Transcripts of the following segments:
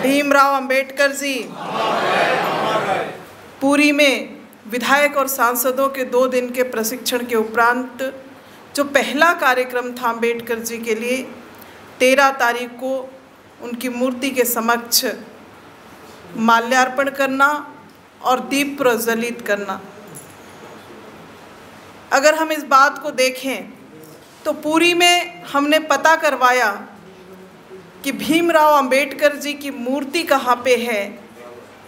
भीमराव अंबेडकर जी। पुरी में विधायक और सांसदों के 2 दिन के प्रशिक्षण के उपरांत जो पहला कार्यक्रम था अंबेडकर जी के लिए, 13 तारीख को उनकी मूर्ति के समक्ष माल्यार्पण करना और दीप प्रज्वलित करना। अगर हम इस बात को देखें तो पुरी में हमने पता करवाया कि भीमराव अंबेडकर जी की मूर्ति कहाँ पे है।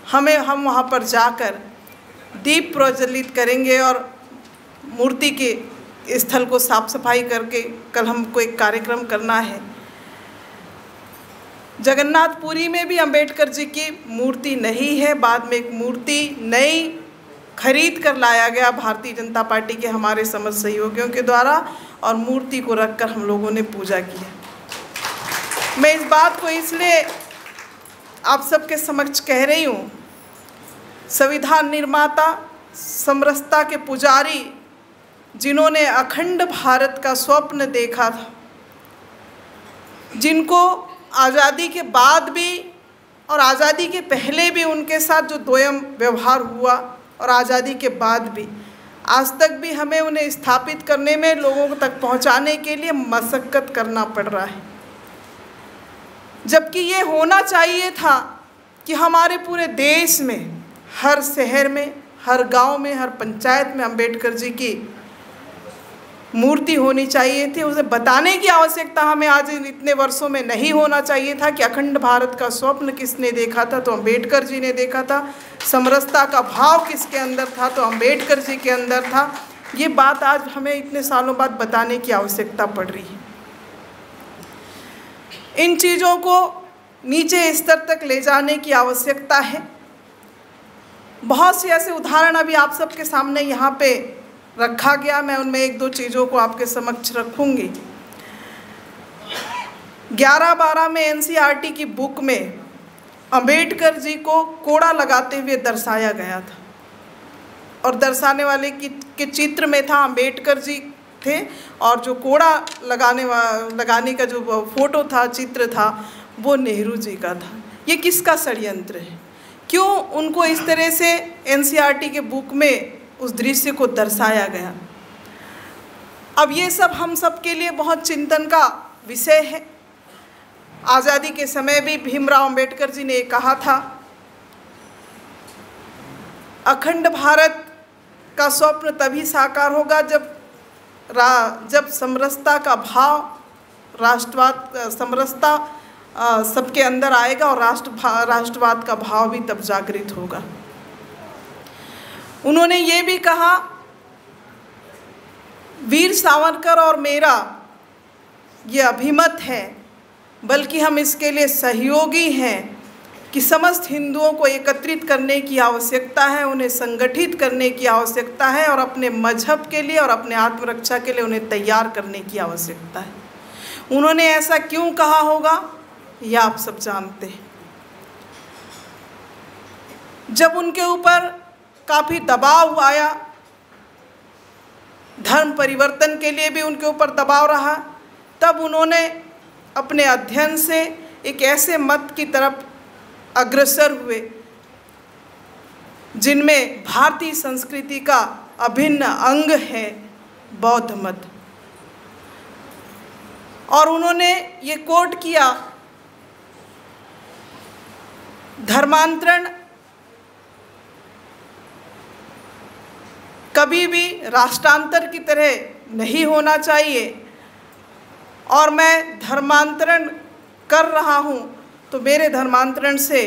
हम वहाँ पर जाकर दीप प्रज्वलित करेंगे और मूर्ति के स्थल को साफ सफाई करके कल हमको एक कार्यक्रम करना है। जगन्नाथपुरी में भी अंबेडकर जी की मूर्ति नहीं है, बाद में एक मूर्ति नई खरीद कर लाया गया भारतीय जनता पार्टी के हमारे समझ सहयोगियों के द्वारा, और मूर्ति को रखकर हम लोगों ने पूजा की है। मैं इस बात को इसलिए आप सबके समक्ष कह रही हूँ, संविधान निर्माता, समरसता के पुजारी, जिन्होंने अखंड भारत का स्वप्न देखा था, जिनको आज़ादी के बाद भी और आज़ादी के पहले भी उनके साथ जो दोयम व्यवहार हुआ और आज़ादी के बाद भी, आज तक भी हमें उन्हें स्थापित करने में, लोगों तक पहुंचाने के लिए मशक्क़त करना पड़ रहा है। जबकि ये होना चाहिए था कि हमारे पूरे देश में, हर शहर में, हर गांव में, हर पंचायत में अंबेडकर जी की मूर्ति होनी चाहिए थी। उसे बताने की आवश्यकता हमें आज इतने वर्षों में नहीं होना चाहिए था कि अखंड भारत का स्वप्न किसने देखा था, तो अंबेडकर जी ने देखा था। समरसता का भाव किसके अंदर था, तो अंबेडकर जी के अंदर था। ये बात आज हमें इतने सालों बाद बताने की आवश्यकता पड़ रही है। इन चीज़ों को नीचे स्तर तक ले जाने की आवश्यकता है। बहुत से ऐसे उदाहरण अभी आप सबके सामने यहाँ पे रखा गया, मैं उनमें 1-2 चीज़ों को आपके समक्ष रखूँगी। 11-12 में एनसीईआरटी की बुक में अंबेडकर जी को कोड़ा लगाते हुए दर्शाया गया था, और दर्शाने वाले के चित्र में था अंबेडकर जी थे, और जो कोड़ा लगाने का जो फोटो था, चित्र था, वो नेहरू जी का था। ये किसका षड्यंत्र है? क्यों उनको इस तरह से एनसीईआरटी के बुक में उस दृश्य को दर्शाया गया? अब ये सब हम सब के लिए बहुत चिंतन का विषय है। आज़ादी के समय भी भीमराव अंबेडकर जी ने कहा था, अखंड भारत का स्वप्न तभी साकार होगा जब समरसता का भाव, राष्ट्रवाद, समरसता सबके अंदर आएगा, और राष्ट्रवाद का भाव भी तब जागृत होगा। उन्होंने ये भी कहा, वीर सावरकर और मेरा ये अभिमत है, बल्कि हम इसके लिए सहयोगी हैं कि समस्त हिंदुओं को एकत्रित करने की आवश्यकता है, उन्हें संगठित करने की आवश्यकता है, और अपने मजहब के लिए और अपने आत्मरक्षा के लिए उन्हें तैयार करने की आवश्यकता है। उन्होंने ऐसा क्यों कहा होगा, यह आप सब जानते हैं। जब उनके ऊपर काफ़ी दबाव आया, धर्म परिवर्तन के लिए भी उनके ऊपर दबाव रहा, तब उन्होंने अपने अध्ययन से एक ऐसे मत की तरफ अग्रसर हुए जिनमें भारतीय संस्कृति का अभिन्न अंग है बौद्ध मत। और उन्होंने ये कोट किया, धर्मांतरण कभी भी राष्ट्रांतर की तरह नहीं होना चाहिए, और मैं धर्मांतरण कर रहा हूँ तो मेरे धर्मांतरण से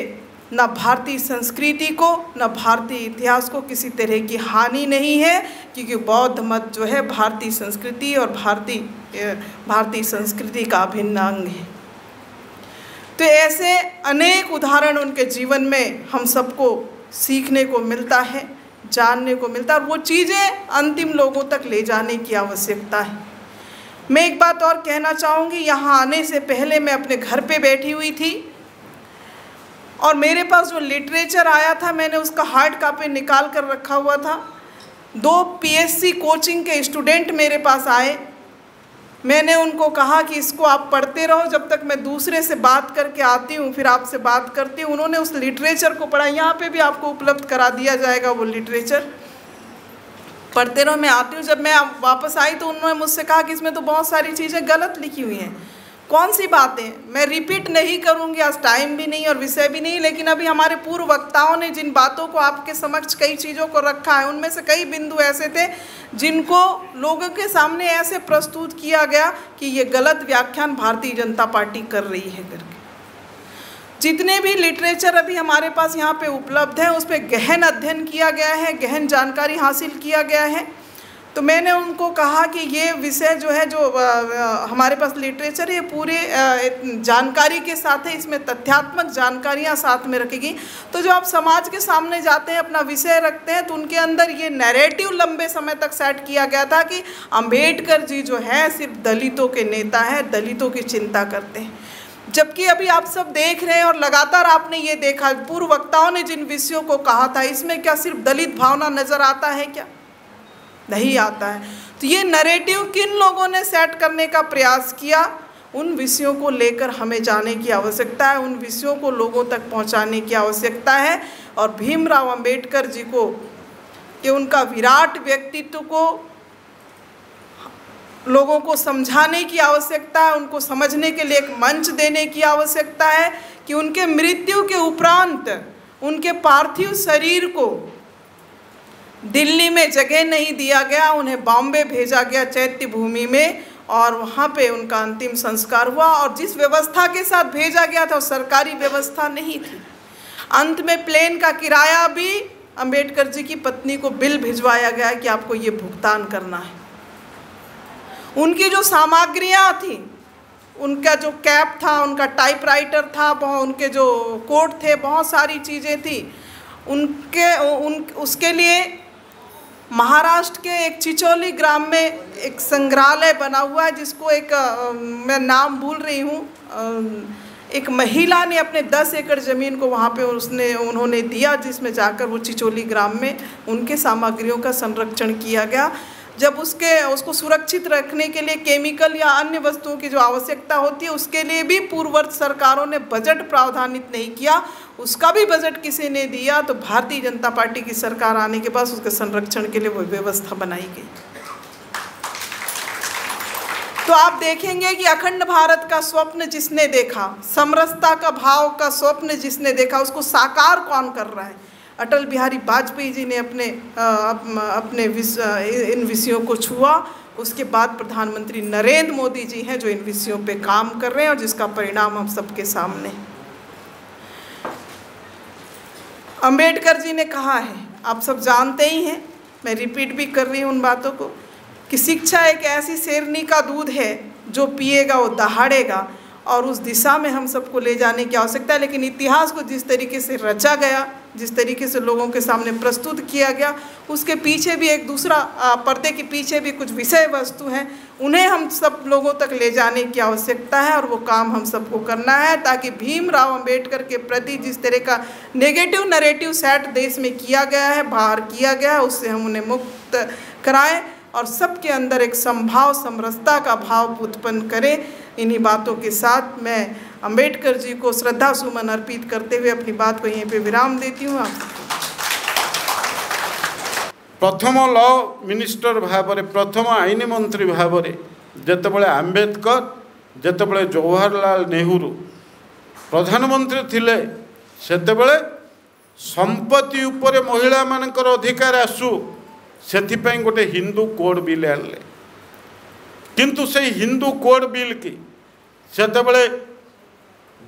न भारतीय संस्कृति को, न भारतीय इतिहास को किसी तरह की हानि नहीं है, क्योंकि बौद्ध मत जो है भारतीय संस्कृति और भारतीय संस्कृति का अभिन्न अंग है। तो ऐसे अनेक उदाहरण उनके जीवन में हम सबको सीखने को मिलता है, जानने को मिलता है, और वो चीज़ें अंतिम लोगों तक ले जाने की आवश्यकता है। मैं एक बात और कहना चाहूँगी, यहाँ आने से पहले मैं अपने घर पे बैठी हुई थी, और मेरे पास जो लिटरेचर आया था, मैंने उसका हार्ड कॉपी निकाल कर रखा हुआ था। 2 पीएससी कोचिंग के स्टूडेंट मेरे पास आए, मैंने उनको कहा कि इसको आप पढ़ते रहो जब तक मैं दूसरे से बात करके आती हूँ, फिर आपसे बात करती हूँ। उन्होंने उस लिटरेचर को पढ़ा, यहाँ पे भी आपको उपलब्ध करा दिया जाएगा वो लिटरेचर। पढ़ते रहो, मैं आती हूँ। जब मैं वापस आई तो उन्होंने मुझसे कहा कि इसमें तो बहुत सारी चीज़ें गलत लिखी हुई हैं। कौन सी बातें? मैं रिपीट नहीं करूँगी, आज टाइम भी नहीं और विषय भी नहीं, लेकिन अभी हमारे पूर्व वक्ताओं ने जिन बातों को आपके समक्ष कई चीज़ों को रखा है, उनमें से कई बिंदु ऐसे थे जिनको लोगों के सामने ऐसे प्रस्तुत किया गया कि ये गलत व्याख्यान भारतीय जनता पार्टी कर रही है करके। जितने भी लिटरेचर अभी हमारे पास यहाँ पे उपलब्ध है, उस पर गहन अध्ययन किया गया है, गहन जानकारी हासिल किया गया है। तो मैंने उनको कहा कि ये विषय जो है, जो हमारे पास लिटरेचर है, पूरे जानकारी के साथ है, इसमें तथ्यात्मक जानकारियाँ साथ में रखेगी। तो जो आप समाज के सामने जाते हैं, अपना विषय रखते हैं, तो उनके अंदर ये नैरेटिव लंबे समय तक सेट किया गया था कि अंबेडकर जी जो है सिर्फ दलितों के नेता हैं, दलितों की चिंता करते हैं। जबकि अभी आप सब देख रहे हैं और लगातार आपने ये देखा, पूर्व वक्ताओं ने जिन विषयों को कहा था, इसमें क्या सिर्फ दलित भावना नज़र आता है? क्या नहीं आता है। तो ये नैरेटिव किन लोगों ने सेट करने का प्रयास किया, उन विषयों को लेकर हमें जाने की आवश्यकता है, उन विषयों को लोगों तक पहुंचाने की आवश्यकता है। और भीमराव अंबेडकर जी को कि उनका विराट व्यक्तित्व को लोगों को समझाने की आवश्यकता है, उनको समझने के लिए एक मंच देने की आवश्यकता है कि उनके मृत्यु के उपरांत उनके पार्थिव शरीर को दिल्ली में जगह नहीं दिया गया, उन्हें बॉम्बे भेजा गया चैत्य भूमि में, और वहाँ पे उनका अंतिम संस्कार हुआ। और जिस व्यवस्था के साथ भेजा गया था वो सरकारी व्यवस्था नहीं थी। अंत में प्लेन का किराया भी अंबेडकर जी की पत्नी को बिल भिजवाया गया कि आपको ये भुगतान करना है। उनकी जो सामग्रियाँ थी, उनका जो कैप था, उनका टाइपराइटर था, उनके जो कोट थे, बहुत सारी चीज़ें थी उसके लिए महाराष्ट्र के एक चिचोली ग्राम में एक संग्रहालय बना हुआ है, जिसको एक मैं नाम भूल रही हूँ, एक महिला ने अपने 10 एकड़ ज़मीन को वहाँ पे उन्होंने दिया, जिसमें जाकर वो चिचोली ग्राम में उनके सामग्रियों का संरक्षण किया गया। जब उसको सुरक्षित रखने के लिए केमिकल या अन्य वस्तुओं की जो आवश्यकता होती है, उसके लिए भी पूर्ववर्ती सरकारों ने बजट प्रावधानित नहीं किया, उसका भी बजट किसी ने दिया। तो भारतीय जनता पार्टी की सरकार आने के बाद उसके संरक्षण के लिए वो व्यवस्था बनाई गई। तो आप देखेंगे कि अखंड भारत का स्वप्न जिसने देखा, समरसता का भाव का स्वप्न जिसने देखा, उसको साकार कौन कर रहा है? अटल बिहारी वाजपेयी जी ने अपने इन विषयों को छुआ। उसके बाद प्रधानमंत्री नरेंद्र मोदी जी हैं जो इन विषयों पे काम कर रहे हैं और जिसका परिणाम हम सबके सामने। अंबेडकर जी ने कहा है, आप सब जानते ही हैं, मैं रिपीट भी कर रही हूँ उन बातों को, कि शिक्षा एक ऐसी शेरनी का दूध है जो पिएगा वो दहाड़ेगा, और उस दिशा में हम सबको ले जाने की आवश्यकता है। लेकिन इतिहास को जिस तरीके से रचा गया, जिस तरीके से लोगों के सामने प्रस्तुत किया गया, उसके पीछे भी एक दूसरा पर्दे के पीछे भी कुछ विषय वस्तु हैं, उन्हें हम सब लोगों तक ले जाने की आवश्यकता है। और वो काम हम सबको करना है, ताकि भीमराव अंबेडकर के प्रति जिस तरह का नेगेटिव नैरेटिव सेट देश में किया गया है, बाहर किया गया है, उससे हम उन्हें मुक्त कराएं और सबके अंदर एक समभाव समरसता का भाव उत्पन्न करें। इन्हीं बातों के साथ मैं अंबेडकर जी को श्रद्धा सुमन अर्पित करते हुए अपनी बात को यहीं पे विराम देती हूँ। प्रथम लॉ मिनिस्टर भाव में, प्रथम आईन मंत्री भाव में जितेबाला आंबेडकर, जितेबाला जवाहरलाल नेहरू प्रधानमंत्री थिले, सेतेबाला संपत्ति उपरे महिला मानकर अधिकार आसू सेथिपाई गोटे हिंदू कोड बिल आनले। किंतु से हिंदू कोड बिल की सेतेबाला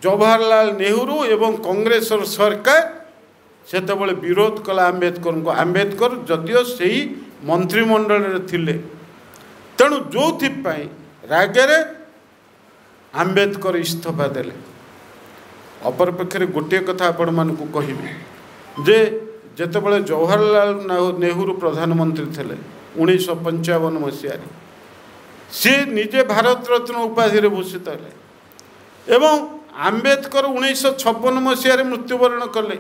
जवाहरलाल नेहरू एवं कांग्रेस सरकार सेतेबाला विरोध कला आंबेडकर को। आंबेडकर जदियो से ही मंत्रिमंडल थिले, तेणु जो रागरे आंबेडकर इस्तीफा देले। अपरपक्षे गोटे कथा आपण मानकु कहिबी जे जेतेबाला जवाहरलाल नेहरू प्रधानमंत्री थे 1955 मसीह सी निजे भारत रत्न उपाधि भूषित हेले एवं आंबेडकर 1956 मसीह मृत्युवरण कले।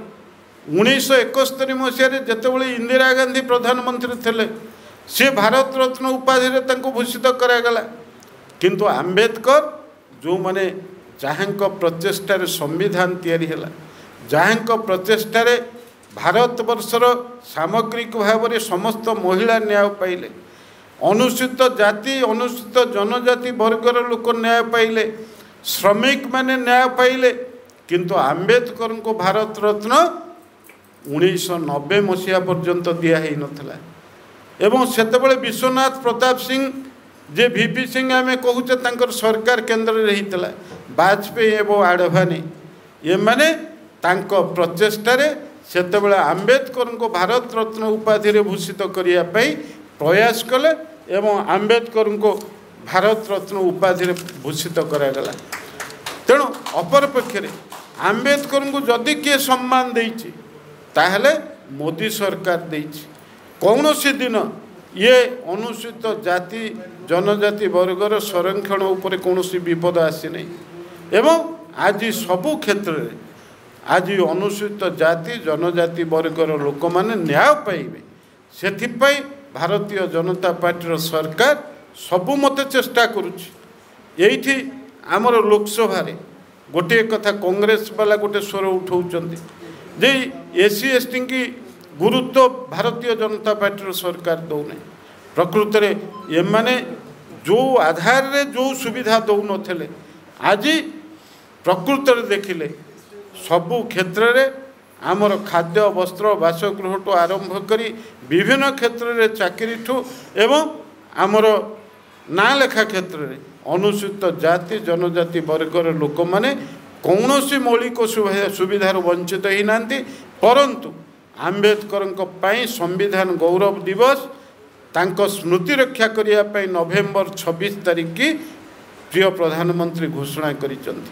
1971 मसीह जितेबाला इंदिरा गांधी प्रधानमंत्री थे सी भारत रत्न उपाधि भूषित करागला। किंतु आंबेडकर जो माने जहाँक प्रचेष्टार संविधान तैयारी हैला, जहाँक प्रचेष्टार भारतवर्षर सामग्रिक भाव में समस्त महिला न्याय पाइले, अनुसूचित जाति अनुसूचित जनजाति वर्गर लोक न्याय पाइले, श्रमिक माने न्याय पाइले। किंतु आंबेडकर को भारत रत्न 1990 मसीहा पर्यंत दिया ही नथला। एवं सेतबेले विश्वनाथ प्रताप सिंह जे वीपी सिंह आम कहूचे तांकर सरकार केंद्र रही वाजपेयी एवं आडवाणी ये माने तांको प्रचेष्टार सेतबेले आंबेडकर को भारत रत्न उपाधि भूषित करने प्रयास कले एवं आंबेडकर को भारत रत्न उपाधि भूषित करागला। तेणु अपरपक्षे आंबेडकर को जदि किए सम्मान देइछि ताहले मोदी सरकार देइछि। कौन सी दिन ये अनुसूचित जाति जनजाति वर्गर संरक्षण उपर कौन विपद आसी नहीं एवं आज सबु क्षेत्र में आज अनुसूचित जाति जनजाति वर्गर लोक माने न्याय पाइबे सेथिपाई भारतीय जनता पार्टी सरकार सबु मते चेष्टा करुछि। एठी आमर लोकसभा रे गोटे कथा कांग्रेस वाला गोटे स्वर उठाउछन्ति जे एससी एसटी की गुरुत्व भारतीय जनता पार्टी सरकार दौना। प्रकृत में ये माने जो आधार रे जो सुविधा दौन थे आज प्रकृत में देखिले सबु क्षेत्र में आमर खाद्य वस्त्र बासगृह ठू आरंभ करी विभिन्न क्षेत्र में चाकरी ठू एवं आमर ना लेखा क्षेत्र में अनुसूचित जाति जनजाति वर्गर लोक माने कौन सी मौलिक सुविधार वंचित ही नांती। परंतु आंबेडकर संविधान गौरव दिवस तांको स्मृति रक्षा करने नवेम्बर 26 तारीख की प्रिय प्रधानमंत्री घोषणा करिसेंति।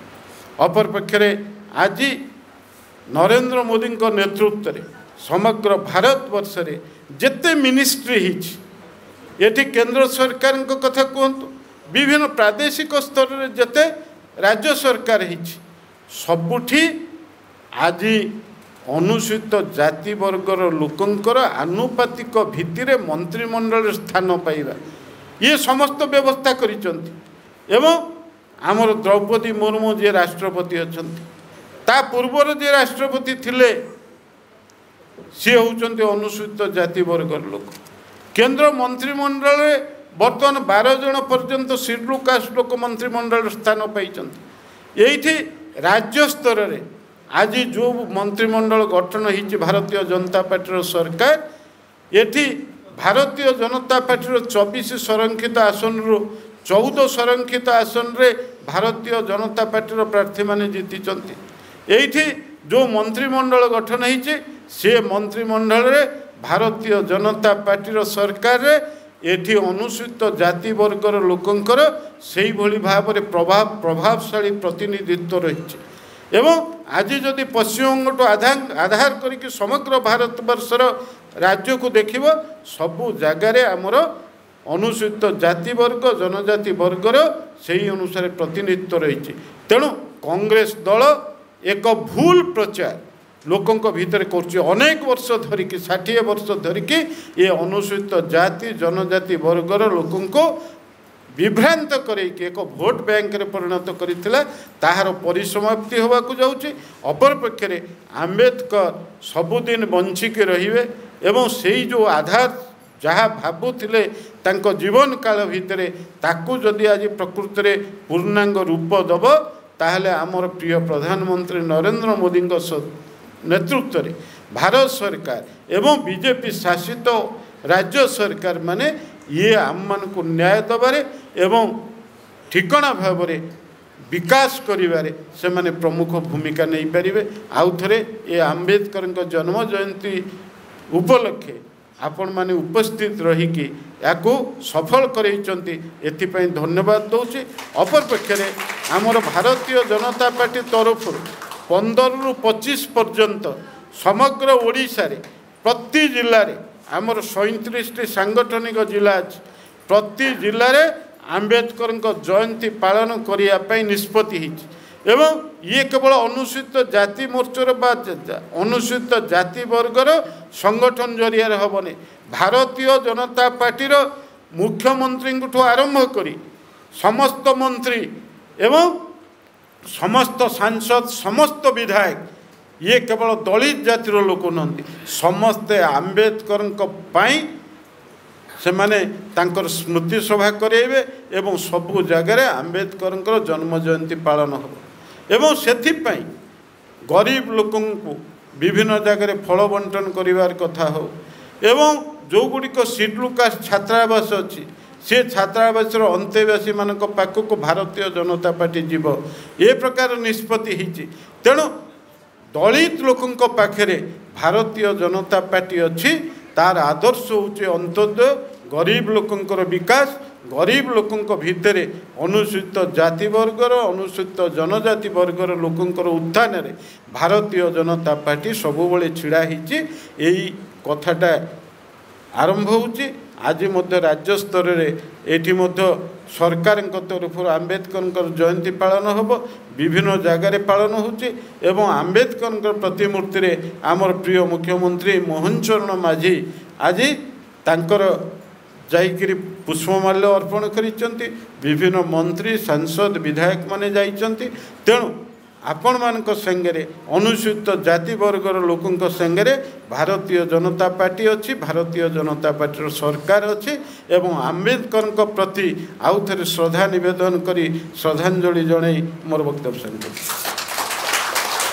अपर पक्षरे आज नरेंद्र मोदी नेतृत्व में समग्र भारत वर्ष रे जेते मिनिस्ट्री ये केंद्र सरकार कथा कहतु विभिन्न प्रादेशिक स्तर में जेते राज्य सरकार सबुठी आज अनुसूचित जाति वर्गर लोकंकर आनुपातिक भित्तिरे मंत्रिमंडल स्थान पाइबा ये समस्त व्यवस्था करिसेंति। एवं आमर द्रौपदी मुर्मू जे राष्ट्रपति अछंती ता पूर्वर जे राष्ट्रपति थिले सी होउचंती अनुसूचित जाति वर्गर लोक। केंद्र मंत्रिमंडल बर्तमान 12 जन पर्यंत शेड्यूल कास्ट लोक मंत्रिमंडल स्थान पाइचंती। एठी राज्य स्तर रे आज जो मंत्रिमंडल गठन होती भारतीय जनता पार्टी सरकार एठी भारतीय जनता पार्टी 24 संरक्षित आसन रु 14 संरक्षित आसन रे भारतीय जनता पार्टी प्रार्थी माने जीति। एठी जो मंत्रिमंडल गठन होती से मंत्रिमंडल रे भारतीय जनता पार्टी सरकार रे एठी अनुसूचित जाति वर्गर लोकंकर सेही भली भाव में प्रभावशाली प्रतिनिधित्व रही। एवं आज जदि पश्चिमबंग आधार करके समग्र भारत वर्षर राज्य को देखिब सबु जगार आमर अनुसूचित जाति वर्ग जनजाति वर्गर सही अनुसार प्रतिनिधित्व रही। तेणु कांग्रेस दल एक भूल प्रचार लोकों भितर कर अनेक वर्ष धरिकी 60 वर्ष धरिकी ये अनुसूचित जाति जनजाति वर्गर लोकों को विभ्रांत करके एक भोट बैंक रे परिणत करथिला ताहार परिसमाप्ति होबाकू जाउची। अपर पक्षरे आंबेडकर सबुदिन बंचिके रहिबे एवं सेही जो आधार जहाँ भाबुथिले तांको जीवन काल भितरे ताकू जदि आज प्रकृत रे पूर्णांग रूप दब ताहले आमर प्रिय प्रधानमंत्री नरेंद्र मोदी नेतृत्व में भारत सरकार एवं बीजेपी शासित राज्य सरकार माने ये आम मान को न्याय दबारे एवं ठिकणा भाव में विकास करिवारे से माने प्रमुख भूमिका नहीं पारिबे। आउ थरे ये आंबेडकर जन्म जयंती उपलक्षे आपण माने उपस्थित रही कि याकू सफल करैचंती एथिपई धन्यवाद दउची। अपर पक्षरे आमर भारतीय जनता पार्टी तरफ 15 रु 25 पर्यंत समग्र ओडिशा रे प्रति जिल्ला रे आमर 37 सांगठनिक जिला अछि। प्रति जिल्ला रे आंबेडकर जयंती पालन करने निष्पत्ति एवं ये केवल अनुसूचित जाति मोर्चार बा अनुसूचित जाति वर्गर संगठन जरिया हेबनी भारतीय जनता पार्टी मुख्यमंत्री आरंभ करी समस्त मंत्री एवं समस्त सांसद समस्त विधायक ये केवल दलित जातिर लोक नहंती समस्ते आंबेडकर से माने तांकर स्मृति सभा करेबे एवं सबु जगह आंबेडकर जन्म जयंती पालन हो एवं सेथिपाई गरीब लोक विभिन्न जगह फल बंटन करिवार कथा हो एवं जो गुड़िक शेड्यूल कास्ट छात्रावास अच्छी से छात्रावास अंतेवासी मान पाखक भारतीय जनता पार्टी जीव ए प्रकार निष्पत्ति होती तेणु दलित लोकंक पाखरे भारतीय जनता पार्टी अच्छी तार आदर्श होचे अंत्योदय गरीब लोकंकर विकास गरीब लोकंक भितर अनुसूचित जाति वर्गर अनुसूचित जनजाति वर्गर लोकंकर उत्थान रे भारतीय जनता पार्टी सबुबले छिड़ा हिची एई कथाटा आरंभ होची आज मध्य राज्य स्तर रे एठी मध्य सरकार तरफ आंबेडकर जयंती पालन होब विभिन्न जगार पालन होची एवं आंबेडकर प्रतिमूर्ति रे आमर प्रिय मुख्यमंत्री मोहन चरण माझी आज तांकर जाइकरी पुष्पमाल्य अर्पण करिसंती विभिन्न मंत्री सांसद विधायक माने जाइसंती तेणु आपण मानक संगरे अनुसूचित जाति वर्गर लोकंक संगरे भारतीय जनता पार्टी अच्छी भारतीय जनता पार्टी सरकार अच्छी एवं आंबेडकर प्रति आउ थे श्रद्धा निवेदन करी श्रद्धांजलि जणाई मोर वक्तव्य संग